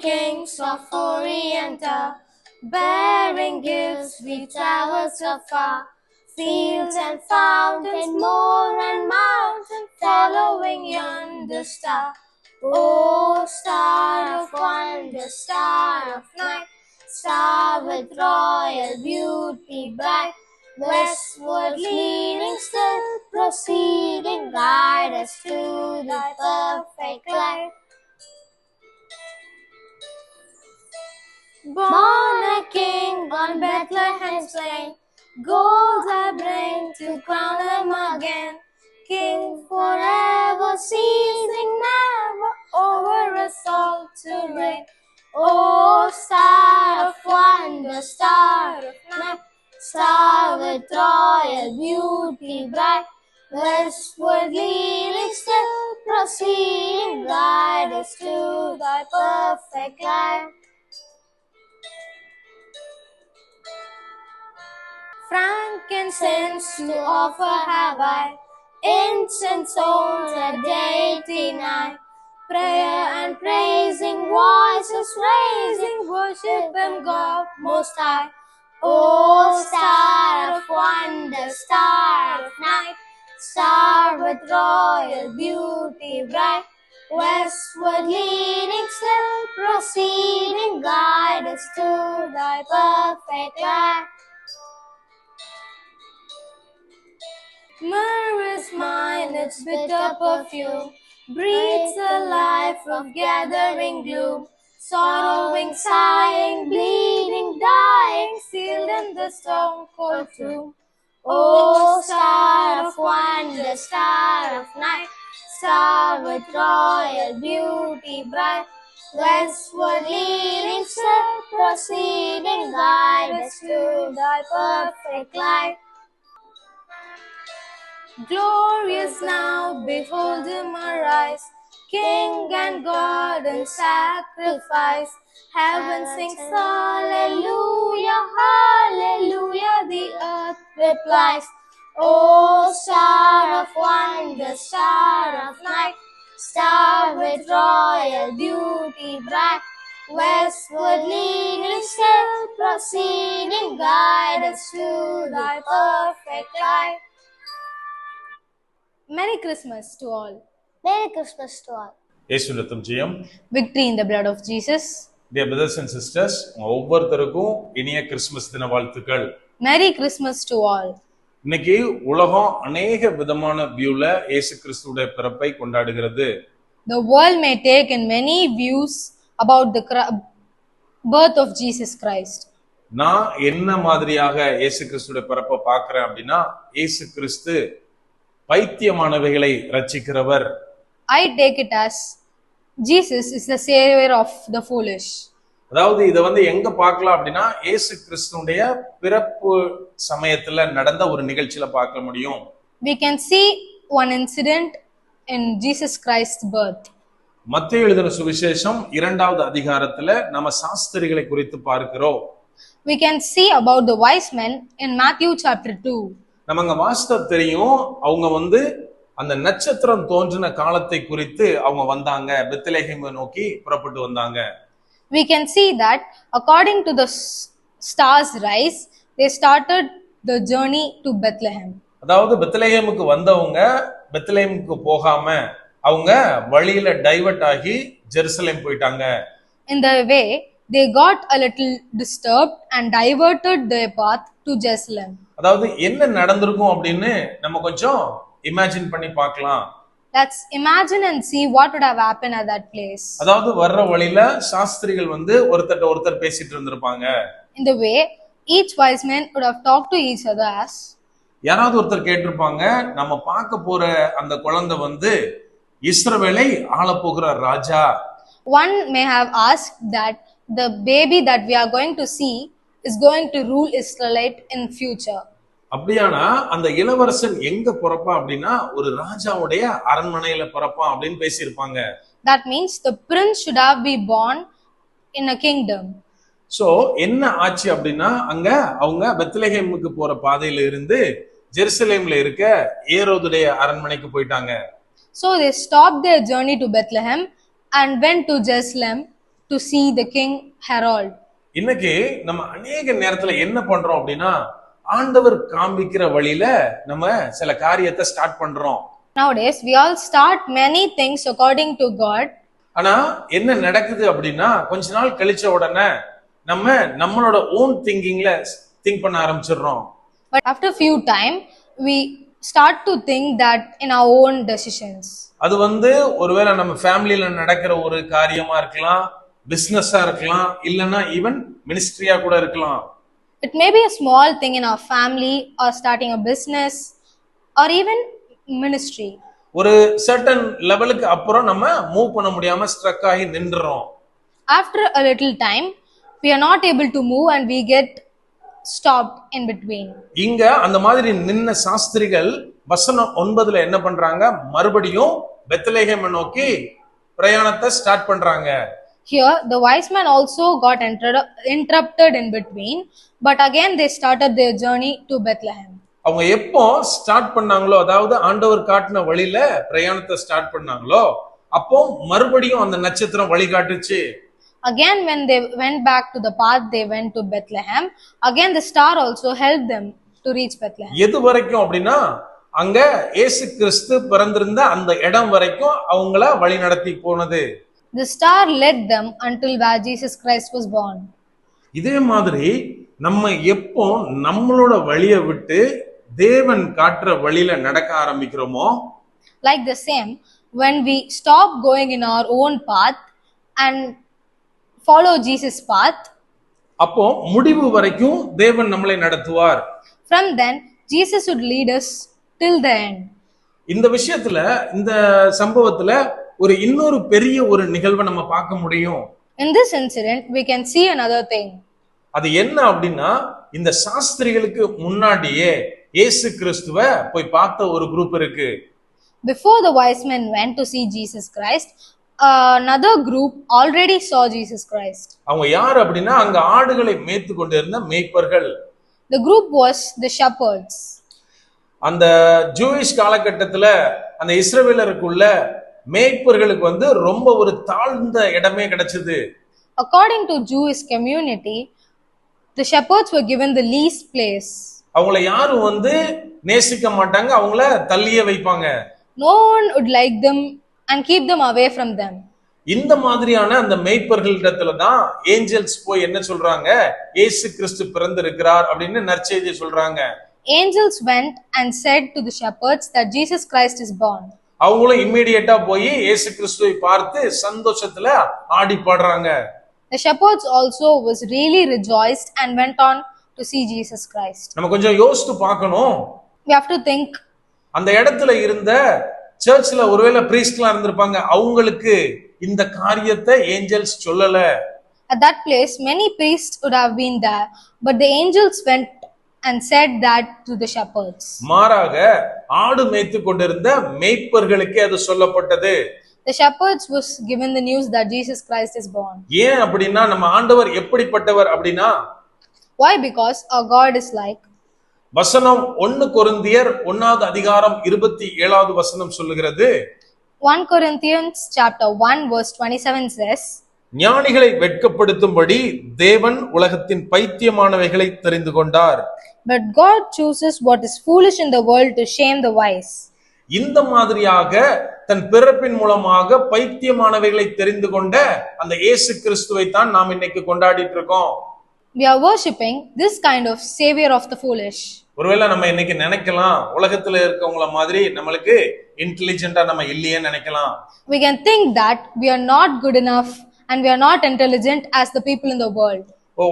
kings of Orient are, bearing gifts we travel so far. Fields and fountains, moor and mountain, following yonder star. Oh, star of wonder, star of night, star with royal beauty bright, westward leading still, proceeding, guide us to thy perfect light. Born a king on Bethlehem's plain, gold I bring to crown him again. King forever, ceasing never, over us all to reign. Oh, star of wonder, star of night, star with royal beauty bright, westward leading still, proceeding, guide us to thy perfect light. Frankincense to offer have I, incense on the deity nigh. Prayer and praising voices raising, worship Him God most high. Oh, star of wonder, star of night, star with royal beauty bright, westward leading still, proceeding, guide us to thy perfect light. Myrrh is mine, its bitter perfume breathes the life of gathering gloom. Sorrowing, sighing, bleeding, dying, sealed in the stone cold tomb. Oh, star of wonder, star of night, star with royal beauty bright, westward leading still, proceeding, guide us to thy perfect light. Glorious now, behold Him arise, King and God in sacrifice. Heaven sings hallelujah, hallelujah, the earth replies. Oh, star of wonder, star of night, star with royal beauty bright, westward leading still, proceeding, guide us to thy perfect light. Merry Christmas to all. Merry Christmas to all. இயேசு ரத்தம் ஜெயம். Victory in the blood of Jesus. Dear brothers and sisters, ஒவ்வொருத்தருக்கும் இனிய Christmas தின வாழ்த்துக்கள். Merry Christmas to all. இன்னைக்கு உலகம் அநேக விதமான வியூல இயேசு கிறிஸ்துவோட பிறப்பை கொண்டாடுகிறது. The world may take in many views about the birth of Jesus Christ. நான் என்ன மாதிரியாக இயேசு கிறிஸ்துவோட பிறப்பை பார்க்கிறேன் அப்படின்னா, இயேசு கிறிஸ்து பைத்தியமானவைகளை ரட்சிக்கிறவர். I take it as Jesus is the savior of the foolish. அதாவது இத எங்க பார்க்கலாம் அப்படின்னா, இயேசு கிறிஸ்துவுடைய பிறப்பு சமயத்துல நடந்த ஒரு நிகழ்ச்சியில பார்க்க முடியும். We can see one incident in Jesus Christ's birth. மத்தேயு எழுதின சுவிசேஷம் 2வது அதிகாரத்துல நம்ம சாஸ்திரிகளை குறித்து பார்க்கிறோம். We can see about the wise men in Matthew chapter 2. நமங்க வாஸ்தவ தெரியும், அவங்க அந்த நட்சத்திரம் தோன்றின காலத்தை குறித்து அவங்க வந்தாங்க, பெத்லெஹேமை நோக்கி புறப்பட்டு வந்தாங்க. We can see that according to the stars rise, they started the journey to Bethlehem. அதாவது பெத்லெஹேமுக்கு வந்தவங்க பெத்லெஹேமுக்கு போகாம அவங்க வழியில டைவர்ட் ஆகி ஜெருசலேம் போயிட்டாங்க. In the way, they got a little disturbed and diverted their path to Jerusalem. அதாவது என்ன நடந்திருக்கும் அப்படின்னு நம்ம கொஞ்சம் இமேஜின் பண்ணி பார்க்கலாம். Let's imagine and see what would have happened at that place. அதாவது வர்ற வழியில சாஸ்திரிகள் ஒருத்தர் பேசிட்டு இருந்திருப்பாங்க. In the way, each wise man would have talked to each other as, யாராவது ஒருத்தர் கேட்டிருப்பாங்க, நம்ம பார்க்க போற அந்த குழந்தை இஸ்ரவேலை ஆள போகிற ராஜா. One may have asked that the baby that we are going to see is going to rule Israelite in future. அப்படியானா அந்த இளவரசன் எங்க பிறப்பான் அப்படின்னா, ஒரு ராஜாவுடைய அரண்மனையில பிறப்பான் அப்படின்னு பேசியிருப்பாங்க. That means the prince should have been born in a kingdom. So என்ன ஆச்சு அப்படின்னா, அங்க அவங்க பெத்லெஹேமுக்கு போற பாதையில இருந்து ஜெருசலேம்ல இருக்க ஏரோதுடைய அரண்மனைக்கு போயிட்டாங்க. So they stopped their journey to Bethlehem and went to Jerusalem to see the king Herod. இன்னைக்கு நம்ம அநேக நேரத்துல என்ன பண்றோம் அப்படின்னா, ஆண்டவர் காண்பிக்கிற வழியில நம்ம சில காரியத்தை ஸ்டார்ட் பண்றோம். Nowadays, we all start many things according to God. ஆனா என்ன நடக்குது அப்படின்னா, கொஞ்ச நாள் கழிச்ச உடனே நம்ம நம்மளோட ஓன் திங்கிங்ல திங்க் பண்ண ஆரம்பிச்சிடுறோம். But after few time, we start to think that in our own decisions. அது ஒருவேளை நம்ம ஃபேமிலியில நடக்கிற ஒரு காரியமா இருக்கலாம், பிசினஸா இருக்கலாம், இல்லனா ஈவன் மினிஸ்ட்ரியா கூட இருக்கலாம். It may be a small thing in our family or starting a business or even ministry. ஒரு certain லெவலுக்கு அப்புறம் நம்ம மூவ் பண்ண முடியாம ஸ்ட்ரக் ஆகி நின்றோம். After a little time, we are not able to move and we get stopped in between. இங்க அந்த மாதிரி நின்ன சாஸ்திரிகள் வசனம் 9ல என்ன பண்றாங்க, மறுபடியும் பெத்லெஹேமை நோக்கி பிரயாணத்தை ஸ்டார்ட் பண்றாங்க. Here the wise men also got interrupted in between, but again they started their journey to Bethlehem. அவங்க எப்போ ஸ்டார்ட் பண்ணாங்களோ, அதாவது ஆண்டவர் காட்டின வழியில பிரயாணத்தை ஸ்டார்ட் பண்ணாங்களோ, அப்போ மறுபடியும் அந்த நட்சத்திரம் வழிகாட்டுச்சு. Again when they went back to the path they went to Bethlehem, again the star also helped them to reach Bethlehem. எது வரைக்கும் அப்படின்னா, அங்க இயேசு கிறிஸ்து பிறந்திருந்த அந்த இடம் வரைக்கும் அவங்கள வழி நடத்தி போனது. The star led them until where Jesus Christ was born. இதே மாதிரி நம்ம எப்போ நம்மளோட வழியை விட்டு தேவன் காட்டுற வழியில நடக்க ஆரம்பிக்கிறோமோ, like the same, when we stop going in our own path and follow Jesus' path, அப்போ முடிவு வரைக்கும் தேவன் நம்மளை நடத்துவார். from then Jesus would lead us till the end. இந்த விஷயத்துல, இந்த சம்பவத்துல ஒரு இன்னொரு பெரிய ஒரு நிகழ்வை நம்ம பார்க்க முடியும். In this incident we can see another thing. அது என்ன அப்படின்னா, இந்த சாஸ்திரிகளுக்கு முன்னாடியே இயேசு கிறிஸ்துவ போய் பார்த்த ஒரு குரூப் இருக்கு. Before the wise men went to see Jesus Christ, another group already saw Jesus Christ. அவங்க யார் அப்படின்னா, அங்க ஆடுகளை மேய்த்து கொண்டிருந்த மேய்ப்பர்கள். The group was the shepherds. அந்த ஜூயிஷ் காலகட்டத்துல அந்த இஸ்ரவேலருக்குள்ள மேய்ப்பர்களுக்கு ரொம்ப ஒரு தாழ்ந்த இடமே கிடைச்சது. According to Jewish community, the shepherds were given the least place. அவங்கள யாரும் நேசிக்க மாட்டாங்க, அவங்கள தள்ளியே வைப்பாங்க. No one would like them and keep them away from them. இந்த மாதிரியான அந்த மேய்ப்பர்களிடத்துல தான் ஏஞ்சல்ஸ் போய் என்ன சொல்றாங்க, இயேசு கிறிஸ்து பிறந்திருக்கிறார் அப்படின்னு நற்செய்தி சொல்றாங்க. Angels went and said to the shepherds that Jesus Christ is born. அவங்களும் இம்மீடியட்டா போய் இயேசு கிறிஸ்துவை பார்த்து சந்தோஷத்துல ஆடி பாடுறாங்க. The shepherds also was really rejoiced and went on to see Jesus Christ. நம்ம கொஞ்சம் யோசித்து பார்க்கணும். We have to think. அந்த இடத்துல இருந்த சர்ச்ல ஒருவேளை பிரீஸ்ட்லாம் இருந்திருப்பாங்க, அவங்களுக்கு இந்த காரியத்தை ஏஞ்சல்ஸ் சொல்லல. At that place many priests would have been there, but the angels went and said that to the shepherds. மாறாக ஆடு மேய்த்து கொண்டிருந்த மேய்ப்பர்களுக்கே அது சொல்லப்பட்டது. The shepherds was given the news that Jesus Christ is born. ஏன் அப்படின்னா, நம்ம ஆண்டவர் எப்படிப்பட்டவர் அப்படின்னா, why? Because our God is like, வசனம் 1 கொரிந்தியர் 1வது அதிகாரம் 27வது வசனம் சொல்லுகிறது, 1 Corinthians chapter 1 verse 27 says, ஞானிகளை வெட்கப்படுத்தும்படி தேவன் உலகத்தின் பைத்தியமானவைகளை தெரிந்து கொண்டார். But God chooses what is foolish in the world to shame the wise. இந்த மாதிரியாக தன் பிறப்பின் மூலமாக பைத்தியமானவைகளை தெரிந்து கொண்ட அந்த இயேசு கிறிஸ்துவை தான் நாம் இன்னைக்கு கொண்டாடிட்டு இருக்கோம். We are worshipping this kind of savior of the foolish. ஒருவேளை நம்ம இன்னைக்கு நினைக்கலாம், உலகத்துல இருக்கவங்கள மாதிரி நம்மளுக்கு இன்டெலிஜென்ட்டா நம்ம இல்லையே நினைக்கலாம். We can think that we are not good enough and we are not intelligent as the people in the world.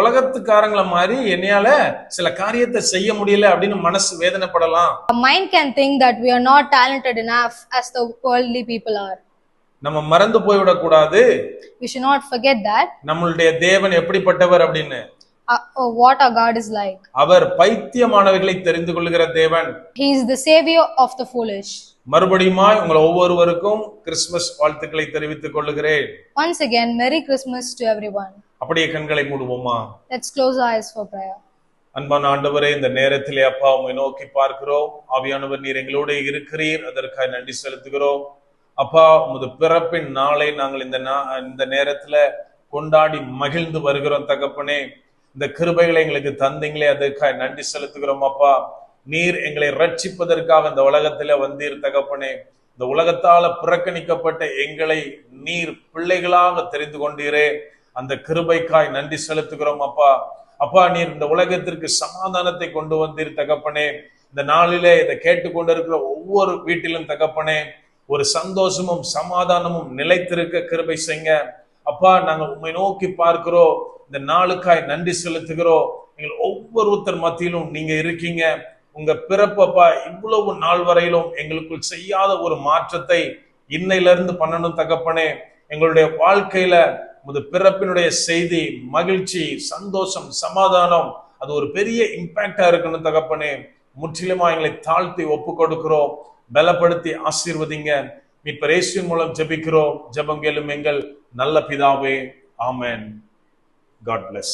உலகத்துக்காரங்கள மாதிரி என்னையால சில காரியத்தை செய்ய முடியல அப்படின்னு மனசு வேதனைப்படலாம். Our mind can think that we are not talented enough as the worldly people are. நம்ம மறந்து போய்விடக் கூடாது. We should not forget that. நம்மளுடைய தேவன் எப்படிப்பட்டவர் அப்படின்னு. What our God is like. அவர் பைத்தியமானவைகளை தெரிந்து கொள்ளுகிற தேவன். He is the savior of the foolish. மறுபடியும் உங்கள் ஒவ்வொருவருக்கும் கிறிஸ்துமஸ் வாழ்த்துக்களை தெரிவித்துக் கொள்ளுகிறேன். Once again, Merry Christmas to everyone. அப்படியே கண்களை மூடுவோமா? Let's close our eyes for prayer. அன்பான ஆண்டவரே, இந்த நேரத்திலே அப்பா உம்மை நோக்கி பார்க்கிறோம். ஆவியானவர் நீர் எங்களோடு இருக்கிறீர், அதற்காக நன்றி செலுத்துகிறோம். அப்பா, உமது பிறப்பின் நாளை நாங்கள் இந்த நேரத்துல கொண்டாடி மகிழ்ந்து வருகிறோம் தகப்பனே. இந்த கிருபைகளை எங்களுக்கு தந்தீங்களே, அதுக்காக நன்றி செலுத்துகிறோம் அப்பா. நீர் எங்களை ரட்சிப்பதற்காக இந்த உலகத்துல வந்தீர் தகப்பனே. இந்த உலகத்தால புறக்கணிக்கப்பட்ட எங்களை நீர் பிள்ளைகளாக தெரிந்து கொண்டீரே, அந்த கிருபைக்காய் நன்றி செலுத்துகிறோம் அப்பா. அப்பா, நீர் இந்த உலகத்திற்கு சமாதானத்தை கொண்டு வந்தீர் தகப்பனே. இந்த நாளிலே இதை கேட்டுக்கொண்டிருக்கிற ஒவ்வொரு வீட்டிலும் தகப்பனே, ஒரு சந்தோஷமும் சமாதானமும் நிலைத்திருக்க கிருபை செய்யுங்க அப்பா. நாங்கள் உண்மை நோக்கி பார்க்கிறோம், இந்த நாளுக்காய் நன்றி செலுத்துகிறோம். எங்கள் ஒவ்வொருத்தர் மத்தியிலும் நீங்க இருக்கீங்க. உங்க பிறப்பப்பா இவ்வளவு நாள் வரையிலும் எங்களுக்குள் செய்யாத ஒரு மாற்றத்தை இன்னையில இருந்து பண்ணணும் தகப்பனே. எங்களுடைய வாழ்க்கையில உமது பிறப்பினுடைய செய்தி, மகிழ்ச்சி, சந்தோஷம், சமாதானம், அது ஒரு பெரிய இம்பாக்டா இருக்கணும் தகப்பனே. முற்றிலுமா எங்களை தாழ்த்தி ஒப்பு கொடுக்கிறோம். பலப்படுத்தி ஆசீர்வதிங்க. மீட்பர் இயேசுவின் மூலம் ஜெபிக்கிறோம். ஜெபம் கேளும் எங்கள் நல்ல பிதாவே. ஆமென். God bless.